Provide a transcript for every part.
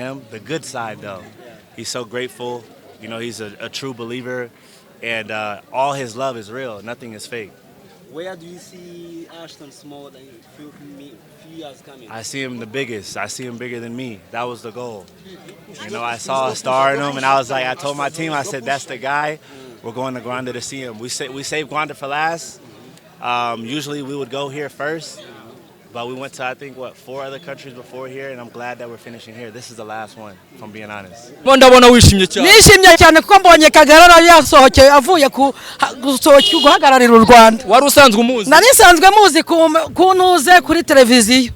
him. The good side, though, he's so grateful. You know, he's a true believer, and all his love is real. Nothing is fake. Where do you see Ashton Small in few years coming? I see him the biggest. I see him bigger than me. That was the goal. You know, I saw a star in him, and I was like, I told my team, I said, that's the guy. We're going to Gwanda to see him. We saved Gwanda for last. Usually we would go here first, but we went to, I think, 4 other countries before here, and I'm glad that we're finishing here. This is the last one, if I'm being honest. Ndabona wishimye cyane. Nishimye cyane kuko mbonye Kagarara yasohokeye avuye guhagararira u Rwanda. Wari usanzwe umuzi? Nari nsanzwe muzi kuntuze kuri televiziyo.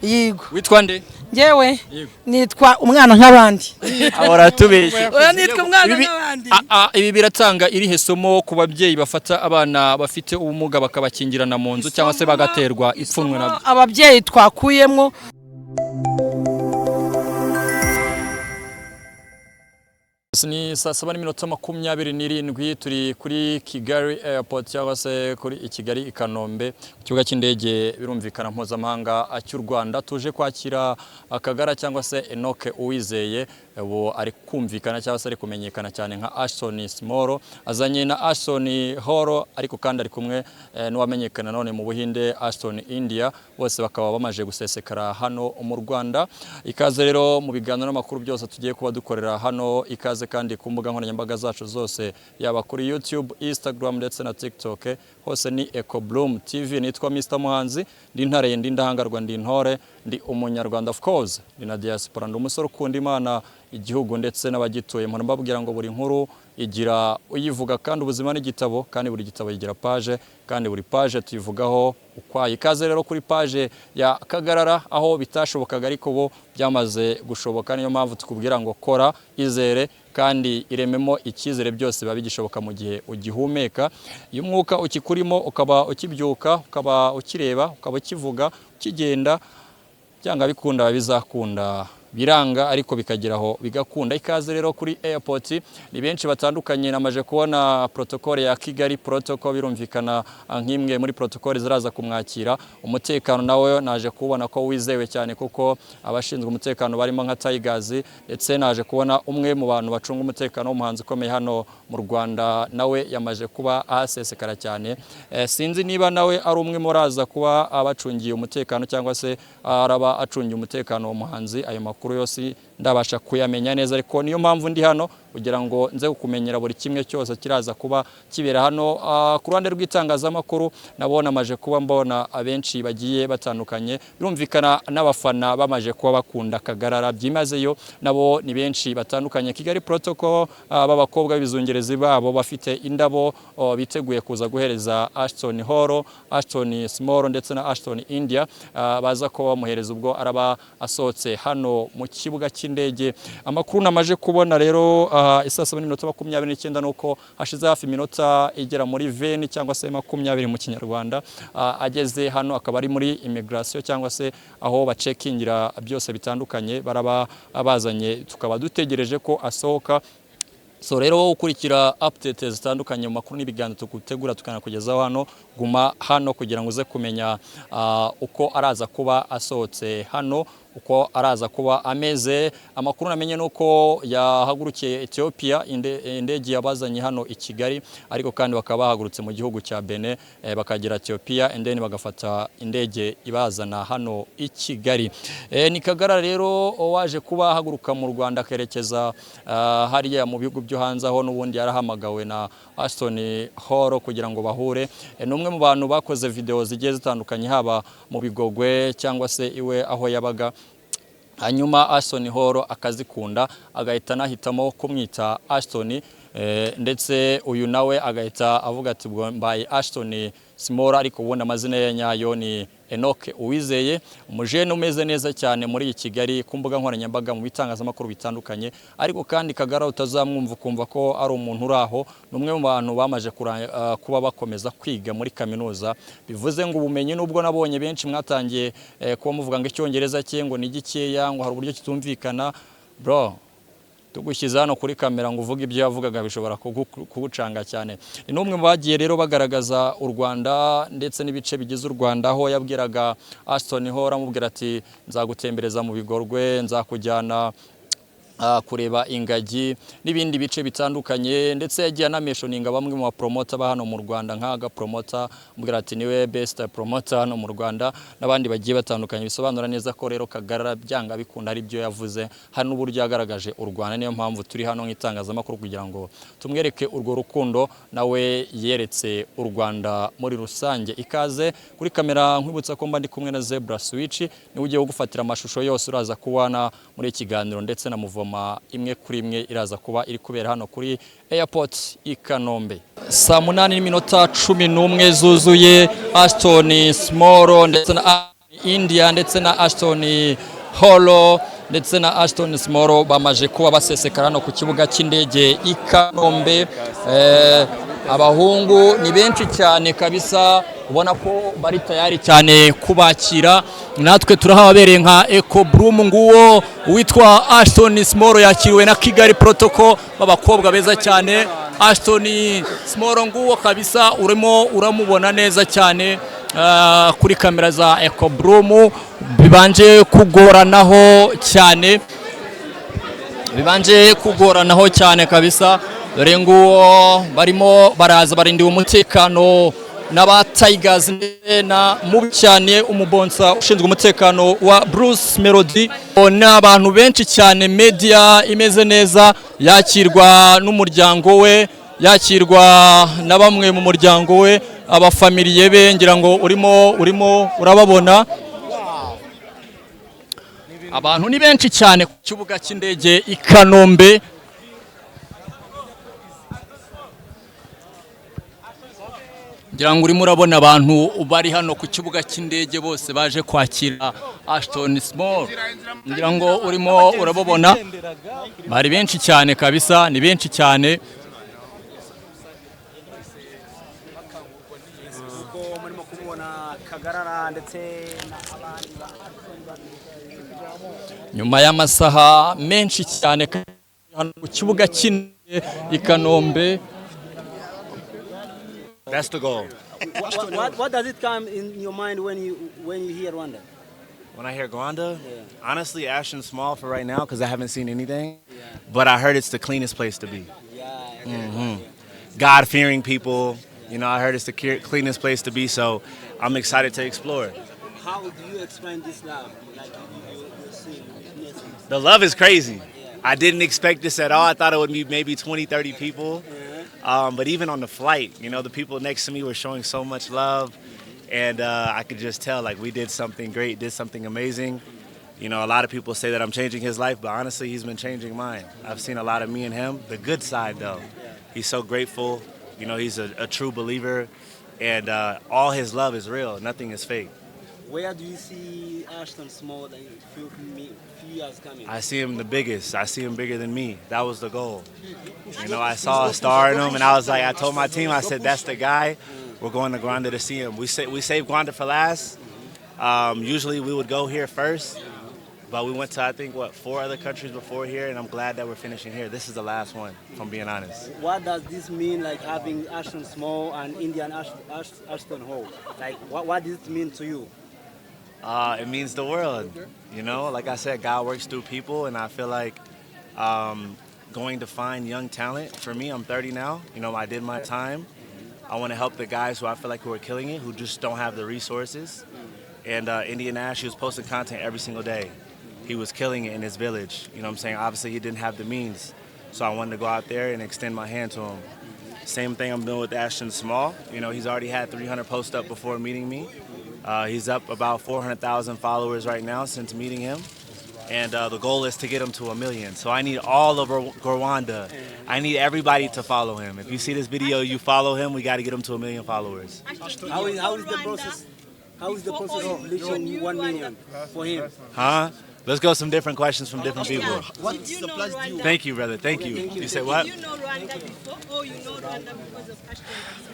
Yego. Witwa nde? Ngewe nitwa umwana nk'abandi. Ahora tubeshye. Oya nitwa umwana nk'abandi. Ibi biratanga irihe somo ku babyeyi bafata abana bafite ubumuga bakabakingirana mu nzu cyangwa se bagaterwa ipfunwe nabyo? Ababyeyi twakuyemo. Ni saa 7:27 turi kuri Kigali Airport cyangwa se kuri Kigali i Kanombe ku kibuga cy'indege birumvikana mpuzamahanga cy'u Rwanda tuje kwakira Akagara cyangwa se Enoke Uwizeye ubu ari kumvikana cyangwa se ari kumenyekana cyane nka Ashton Small azanye na Ashton Horo ariko kandi ari kumwe n'uwamenyekana none mu Buhinde Ashton India bose bakaba bamaje gusesekara hano mu Rwanda. Ikaze rero mu biganiro n'amakuru byose tugiye kuba dukorera hano, ikaze kandi ku mbuga nkoranyambaga zacu zose yaba kuri YouTube, Instagram ndetse na TikTok hose ni Eco Bloom TV. Nitwa Mr Muhanzi, ndi ntare ndi ndahangarwa ndi ntore, ndi umunyarwanda of course, ndi na diaspora, ndi umusore ukunda Imana igihugu ndetse n'abagituye. Mpora mbabwira ngo buri nkuru igira uyivuga kandi ubuzima n'igitabo, kandi buri gitabo yigira page, kandi buri page tuyivugaho ukwaye. Ikaze rero kuri page ya Kagarara aho bitashobokaga ariko bo byamaze gushoboka, niyo mpamvu tukubwira ngo kora, izere kandi irememo ikizere, byose babigishoboka mu gihe ugihumeka. Iyo umwuka ukikurimo ukaba ukibyuka, ukaba ukireba, ukaba ukivuga, ukigenda, cyangwa bikunda bizakunda, biranga ariko bikageraho bigakunda. Ikaze rero kuri airport, ni benshi batandukanye namaje kubona protocole ya Kigali protocol birumvikana nk'imwe muri protocole ziraza kumwakira. Umutekano nawe naje kubona ko wizewe cyane kuko abashinzwe umutekano barimo nka Tigers, ndetse naje kubona umwe mu bantu bacunga umutekano w'umuhanzi ukomeye hano mu Rwanda nawe yamaje kuba ahasesekara cyane. Sinzi niba nawe ari umwe muraza kuba abacungiye umutekano cyangwa se araba acungiye umutekano w'umuhanzi. Ayo makuru yose ndabasha kuyamenya neza, ariko niyo mpamvu ndi hano kugira ngo nze kukumenyera buri kimwe cyose kiraza kuba kibera hano. Ku ruhande rw'itangazamakuru nabona amaje kuba mbona abenshi bagiye batandukanye, birumvikana n'abafana bamaje kuba bakunda Kagarara byimazeyo, nabo ni benshi batandukanye. Kigali protocol b'abakobwa b'ibizungerezi babo bafite indabo biteguye kuza guhereza Ashton Horo, Ashton Small ndetse na Ashton India, baza ko bamuhereza ubwo araba asohotse hano mu kibuga cy'indege. Amakuru namaje kubona rero isa 7:29 nuko hashize hafi minota igera muri 20 cyangwa se 20 mu kinyarwanda, ageze hano akaba ari muri immigration cyangwa se aho bacekingira byose bitandukanye, baraba abazanye tukaba dutegereje ko asohoka. So rero ukurikira updates zitandukanye mu makuru n'ibiganiro tugutegura tukanakugezaho hano, guma hano kugira ngo uze kumenya uko araza kuba asohotse hano, uko araza kuba ameze. Amakuru namenye nuko yahagurukiye Ethiopia, indege yabazanye hano i Kigali, ariko kandi bakaba bahagurutse mu gihugu cya Benin, bakagera Ethiopia and bagafata indege ibazana hano i Kigali. Ni Kagara rero waje kuba haguruka mu Rwanda kerekeza hariya mu bihugu byo hanze aho n'ubundi yarahamagawe na Ashton Horo kugira ngo bahure. Numwe mu bantu bakoze video zigiye zitandukanye haba mu Bigogwe cyangwa se iwe aho yabaga. Hanyuma Ashton Horo akazikunda agahita nahitamo kumwita Ashton, ndetse uyu nawe agahita avuga ati mbaye Ashton Small, ariko ubona amazina ya nyayo ni Enoke Uwizeye, umujene umeze neza cyane muri Kigali ku mbuga nkoranyambaga mu bitangazamakuru bitandukanye. Ariko kandi Kagara utazamwumva kumva ko ari umuntu uraho, numwe mu bantu bamaje kuba bakomeza kwiga muri kaminuza. Bivuze ngo ubumenyi nubwo nabonye benshi mwatangiye kuba muvuga ngo icyongereza cye ngo ni gikeya, ngo hari uburyo kitumvikana, bro tugushyize hano kuri kamera ngo uvuge ibyo yavugaga bishobora kugucanga cyane. Ni numwe mu bagiye rero bagaragaza u Rwanda ndetse n'ibice bigize u Rwanda, aho yabwiraga Ashton Horo amubwira ati nzagutembereza mu Bigorwe, nzakujyana kureba ingagi n'ibindi bice bitandukanye, ndetse yagiye anameshoninga bamwe mu bapromota ba hano mu Rwanda nk'aga promota mbwira ati niwe best promoter hano mu Rwanda, n'abandi bagiye batandukanye. Bisobanura neza ko rero Kagarara byanga bikunda ari byo yavuze hano, uburyo yagaragaje u Rwanda. Niyo mpamvu turi hano nk'itangazamakuru kugira ngo tumwereke urwo rukundo nawe yeretse u Rwanda muri rusange. Ikaze kuri kamera, nkwibutsa ko mba ndi kumwe na Zebra Switch, niwe ugiye gufatira amashusho yose uraza kubana muri ikiganiro, ndetse na Muvoma imwe kuri imwe iraza kuba iri kubera hano kuri Airport i Kanombe. Saa 8:11 zuzuye, Ashton Small ndetse na India ndetse na Ashton Holo ndetse na Ashton Small bamaje kuba basesekara hano ku kibuga cy'indege i Kanombe. Abahungu ni benshi cyane kabisa, ubona ko bari tayari cyane kubakira. Natwe turahabereye nka Eco Bloom, nguwo witwa Ashton Small yakiriwe na Kigali Protocol, babakobwa beza cyane. Ashton Small nguwo kabisa urimo uramubona neza cyane kuri kamera za Eco Bloom. Bibanje kugoranaho cyane kabisa, dore nguwo barimo baraza barindiwe umutekano n'aba Tigers na mubi cyane umubonsa ushinzwe umutekano wa Bruce Melody. N'abantu benshi cyane, media imeze neza, yakirwa n'umuryango we, yakirwa na bamwe mu muryango we, abafamiliye be, ngira ngo urimo urababona. Abantu ni benshi cyane ku kibuga cy'indege i Kanombe. Ngira ngo urimo urabona abantu bari hano ku kibuga cy'indege bose baje kwakira Ashton Small. Ngira ngo urimo urababona bari benshi cyane kabisa, ni benshi cyane. Nyuma y'amasaha menshi cyane hano ku kibuga cy'indege i Kanombe. That's the goal. What does it come in your mind when you hear Rwanda? When I hear Rwanda, Yeah. honestly, Ashton Small for right now because I haven't seen anything. But I heard it's the cleanest place to be. Yeah. God-fearing people. You know, I heard it's the cleanest place to be, so I'm excited to explore. How do you explain this love? Like you see, The love is crazy. I didn't expect this at all. I thought it would be maybe 20, 30 people. But even on the flight, you know, the people next to me were showing so much love. And I could just tell, like, we did something great, did something amazing. You know, a lot of people say that I'm changing his life, but honestly, he's been changing mine. I've seen a lot of me and him. The good side, though. He's so grateful. You know, he's a true believer. And all his love is real. Nothing is fake. Where do you see Ashton Small in few years coming? I see him the biggest. I see him bigger than me. That was the goal. You know, I saw a star in him, and I was like, I told my team, I said, that's the guy. We're going to Granda to see him. We saved Granda for last. Usually we would go here first, but we went to, I think, 4 other countries before here, and I'm glad that we're finishing here. This is the last one, if I'm being honest. What does this mean, like having Ashton Small and Indian Ashton Hall? Like, what does it mean to you? It means the world. You know, like I said, God works through people, and I feel like going to find young talent. For me, I'm 30 now. You know, I did my time. I want to help the guys who I feel like who are killing it, who just don't have the resources. And Indian Ash, he was posting content every single day. He was killing it in his village. You know what I'm saying? Obviously, he didn't have the means. So I wanted to go out there and extend my hand to him. Same thing I'm doing with Ashton Small. You know, he's already had 300 posts up before meeting me. He's up about 400,000 followers right now since meeting him. And the goal is to get him to 1 million. So I need all of Rwanda. I need everybody to follow him. If you see this video, you follow him, we got to get him to 1 million followers. How is the process? How is the process of reaching 1 million for him? Huh? Let's go some different questions from different people. What's the plus due? Thank you, brother. Thank you. You say what? Did you know Rwanda before, or you know Rwanda because of Ashton?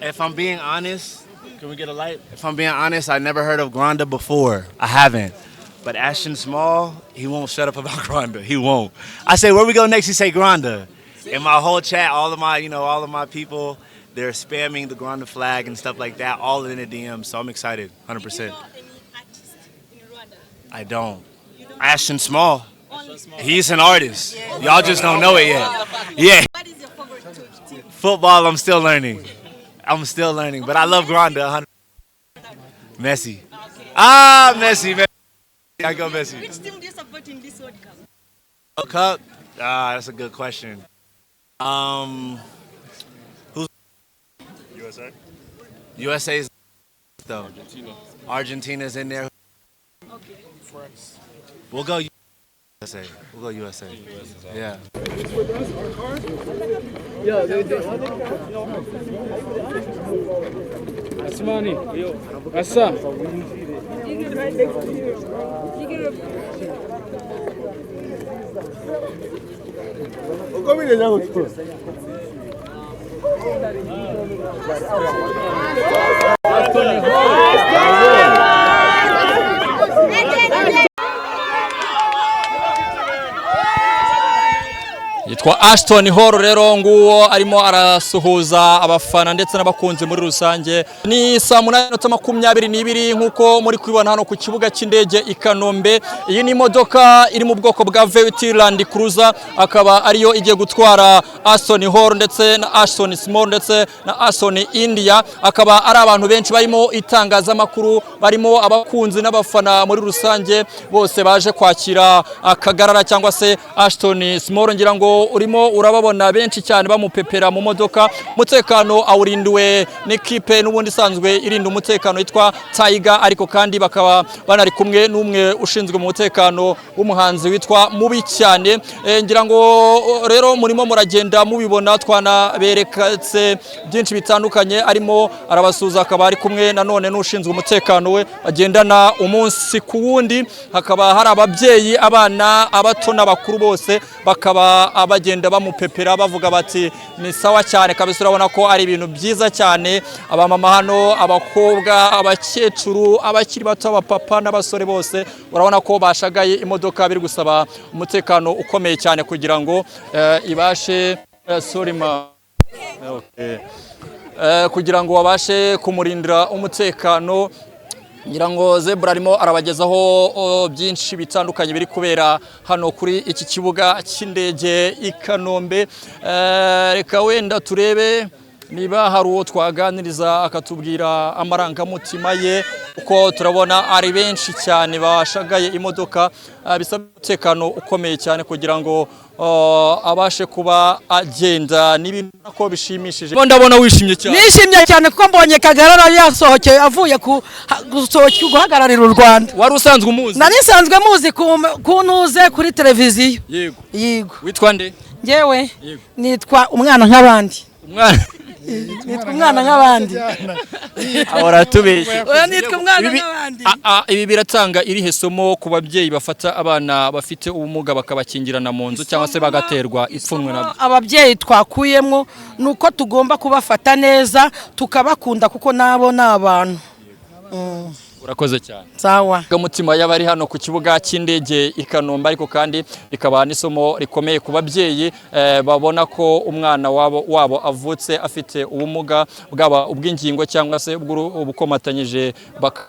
If I'm being honest, can we get a light? If I'm being honest, I never heard of Granda before. I haven't. But Ashton Small, he won't shut up about Granda. He won't. I say, where we go next? He say Granda. In my whole chat, all of my people, they're spamming the Granda flag and stuff like that, all in the DM. So I'm excited, 100%. Do you know any artist in Rwanda? I don't. Ashton Small. Only He's an artist. Y'all just don't know it yet. Yeah. What is your favorite team? Football, I'm still learning. But I love Granda 100%. Messi. Ah, Messi, man. I go Messi. Which team do you support in this World Cup? World Cup? Ah, that's a good question. Who's USA. USA's though. Argentina's in there. Okay. France. We'll go USA. Yeah. Asmani, Asa. Yitwa Ashton Hall rero nguwo arimo arasuhuza abafana ndetse n'abakunzi muri rusange. Ni saa 8:22 nkuko muri kubibona hano ku kibuga cy'indege i Kanombe. Iyi ni imodoka iri mu bwoko bwa VW Land Cruiser, akaba ariyo igiye gutwara Ashton Hall ndetse na Ashton Small ndetse na Ashton India. Akaba ari abantu benshi barimo itangazamakuru, barimo abakunzi n'abafana muri rusange, bose baje kwakira akagarara cyangwa se Ashton Small. Ngira ngo urimo urababona benshi cyane bamupepera mu modoka. Umutekano awurindiwe n'ikipe n'ubundi sanzwe irinda umutekano yitwa Tiger, ariko kandi bakaba banari kumwe n'umwe ushinzwe mu mutekano w'umuhanzi witwa Mubi cyane. Ngira ngo rero murimo muragenda mubibona, twanaberekatse byinshi bitandukanye, arimo arabasuza, akaba ari kumwe nanone n'ushinzwe umutekano we, bagendana umunsi ku wundi. Hakaba hari ababyeyi, abana, abato n'abakuru, bose bakaba abagenda bamupepera bavuga bati ni sawa cyane kabisa. Urabona ko ari ibintu byiza cyane. Abamama hano, abakobwa, abakecuru, abakiri bato, abapapa n'abasore, bose urabona ko bashagaye imodoka, biri gusaba umutekano ukomeye cyane kugira ngo ibashe kugira ngo babashe kumurindira umutekano. Ngira ngo Zebra arimo arabagezaho byinshi bitandukanye biri kubera hano kuri iki kibuga cy'indege i Kanombe. Reka wenda turebe niba hari uwo twaganiriza akatubwira amarangamutima ye, uko turabona ari benshi cyane bashagaye imodoka. Bisaba umutekano ukomeye cyane kugira ngo abashe kuba agenda. N'ibintu nako bishimishije. Ndabona wishimye cyane. Nishimye cyane kuko mbonye Kagarara yasohokeye avuye guhagararira u Rwanda. Wari usanzwe umuzi? Nari nsanzwe muzi kuntuze kuri televiziyo. Yego. Witwa nde? Ngewe nitwa umwana nk'abandi. Nitwa umwana nk'abandi. Ahora tubeshye. Nitwa umwana nk'abandi. Ibi biratanga irihe somo ku babyeyi bafata abana bafite ubumuga bakabakingirana mu nzu cyangwa se bagaterwa ipfunwe nabyo? Ababyeyi twakuyemo nuko tugomba kubafata neza, tukabakunda kuko nabo ni abantu. Urakoze cyane. Sawa. Gamutima y'abari hano ku kibuga cy'indege i Kanombe, ariko kandi rikaba n'isomo rikomeye ku babyeyi babona ko umwana wabo avutse afite ubumuga, bwaba ubw'ingingo cyangwa se ubukomatanyije,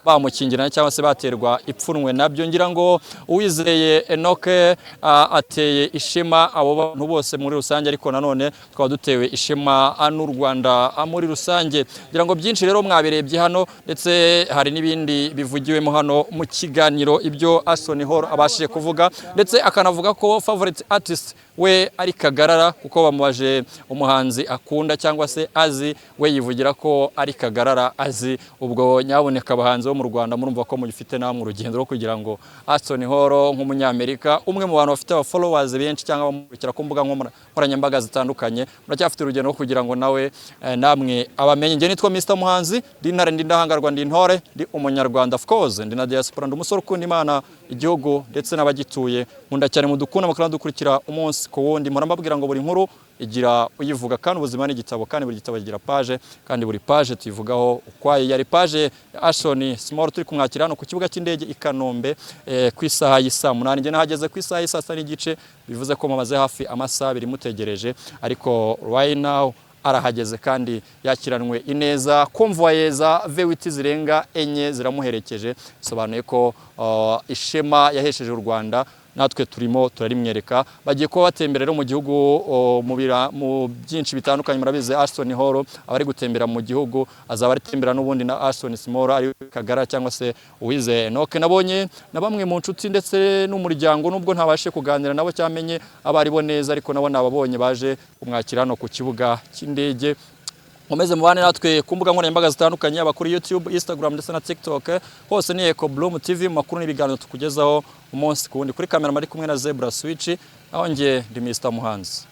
bamukingirana cyangwa se baterwa ipfunwe nabyo. Ngira ngo Uwizeye Enoke ateye ishema abo bantu bose muri rusange, ariko nanone twaba dutewe ishema n'u Rwanda muri rusange. Ngira ngo byinshi rero mwabirebye hano, ndetse hari n'ibindi bivugiwemo hano mu kiganiro ibyo Ashton Hall abashije kuvuga, ndetse akanavuga ko favorite artist we ari Kagarara, kuko bamubaje umuhanzi akunda cyangwa se azi, we yivugira ko ari Kagarara azi. Ubwo nyaboneka abahanzi bo mu Rwanda murumva ko mugifite namwe urugendo rwo kugira ngo Ashton Hall nk'umunyamerika, umwe mu bantu bafite aba followers benshi cyangwa bamurikira ku mbuga nkoranyambaga zitandukanye, muracyafite urugendo rwo kugira ngo nawe namwe abamenye. Nge nitwa Mr Muhanzi, ndi ntare, ndi ndahangarwa, ndi intore, ndi umunyarwanda of course, ndi na diaspora, ndi umusore ukunda Imana, igihugu ndetse n'abagituye. Nkunda cyane mudukunda mukanadukurikira umunsi ku wundi. Mpora mbabwira ngo buri nkuru igira uyivuga, kandi ubuzima ni igitabo, kandi buri gitabo kigira page, kandi buri page tuyivugaho ukwaye. Yari page Ashton Small turi kumwakira hano ku kibuga cy'indege i Kanombe ku isaha y'isa 8. Nge nahageze ku isaha y'isa 9 n'igice, bivuze ko mamaze hafi amasaha 2 mutegereje, ariko right now arahageze kandi yakiranwe ineza. Convoy za VW zirenga 4 ziramuherekeje, sobanuye ko ishema yahesheje u Rwanda natwe turimo turarimwereka bagiye kuba batembera rero mu gihugu mu byinshi bitandukanye murabize Ashton Hall abari gutembera mu gihugu azaba ari tembera n'ubundi na Ashton Small ari Kagara cyangwa se Uwize Enoke nabonye na bamwe mu nshuti ndetse n'umuryango nubwo ntabashe kuganira nabo cyamenye abari bo neza ariko nabo nababonye baje kumwakira hano ku kibuga cy'indege Mumeze mubane natwe ku mbuga nkoranyambaga zitandukanye aba kuri YouTube, Instagram ndetse na TikTok hose ni Eco Bloom TV makuru n'ibiganiro tukugezaho umunsi kundi kuri kamera mari kumwe na Zebra Switch aho ngiye ndi Mr Muhanzi